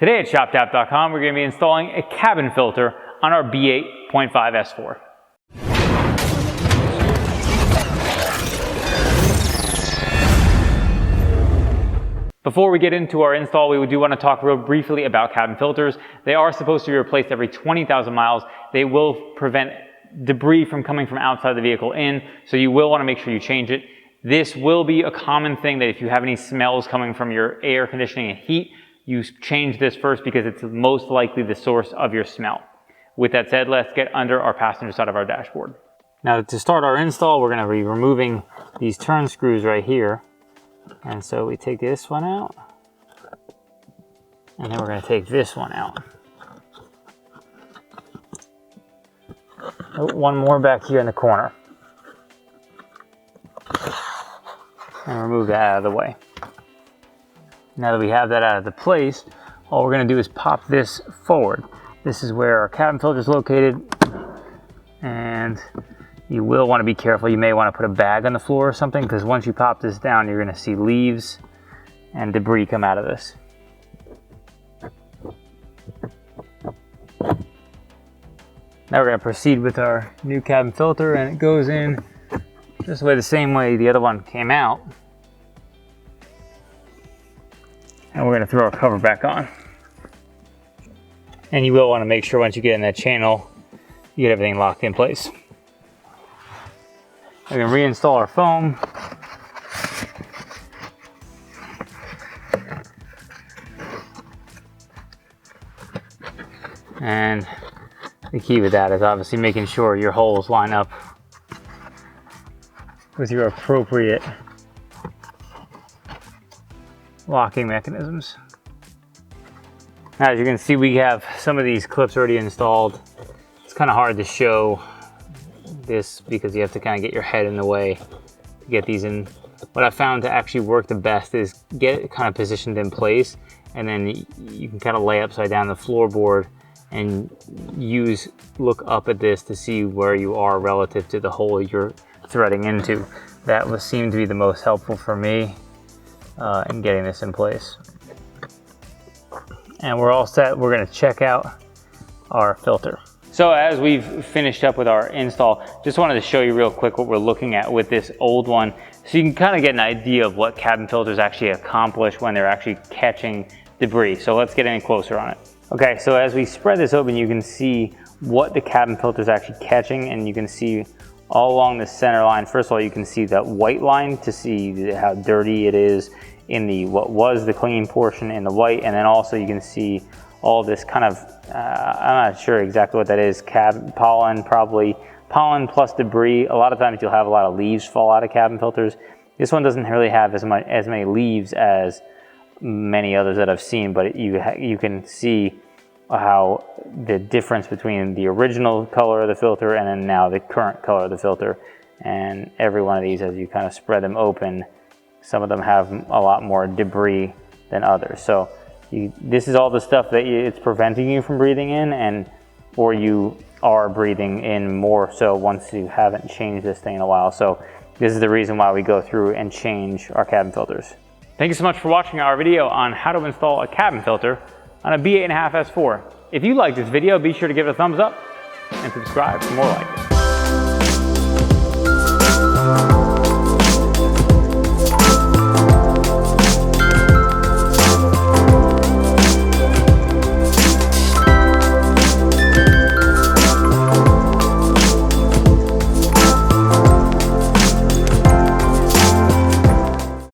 Today at ShopTap.com, we're going to be installing a cabin filter on our B8.5 S4. Before we get into our install, we do want to talk real briefly about cabin filters. They are supposed to be replaced every 20,000 miles. They will prevent debris from coming from outside the vehicle in, so you will want to make sure you change it. This will be a common thing that if you have any smells coming from your air conditioning and heat, you change this first because it's most likely the source of your smell. With that said, let's get under our passenger side of our dashboard. Now to start our install, we're going to be removing these turn screws right here. And so we take this one out, and then we're going to take this one out. Oh, one more back here in the corner. And remove that out of the way. Now that we have that out of the place, all we're going to do is pop this forward. This is where our cabin filter is located, and you will want to be careful. You may want to put a bag on the floor or something, because once you pop this down, you're going to see leaves and debris come out of this. Now we're going to proceed with our new cabin filter, and it goes in just the same way the other one came out. And we're going to throw our cover back on. And you will want to make sure once you get in that channel, you get everything locked in place. We're going to reinstall our foam. And the key with that is obviously making sure your holes line up with your appropriate locking mechanisms. Now, as you can see, we have some of these clips already installed. It's kind of hard to show this because you have to kind of get your head in the way to get these in. What I found to actually work the best is get it kind of positioned in place, and then you can kind of lay upside down the floorboard and look up at this to see where you are relative to the hole you're threading into. That seemed to be the most helpful for me in getting this in place. And we're all set. We're going to check out our filter. So as we've finished up with our install, just wanted to show you real quick what we're looking at with this old one, so you can kind of get an idea of what cabin filters actually accomplish when they're actually catching debris. So let's get in closer on it. Okay, so as we spread this open, you can see what the cabin filter is actually catching, and you can see all along the center line. First of all, you can see that white line to see how dirty it is in the what was the clean portion in the white, and then also you can see all this kind of I'm not sure exactly what that is, pollen, probably pollen plus debris. A lot of times you'll have a lot of leaves fall out of cabin filters. This one doesn't really have as many leaves as many others that I've seen, but you can see how the difference between the original color of the filter and then now the current color of the filter. And every one of these, as you kind of spread them open, some of them have a lot more debris than others. So this is all the stuff that it's preventing you from breathing in, or you are breathing in more so once you haven't changed this thing in a while. So this is the reason why we go through and change our cabin filters. Thank you so much for watching our video on how to install a cabin filter on a B8.5 S4. If you liked this video, be sure to give it a thumbs up and subscribe for more like it.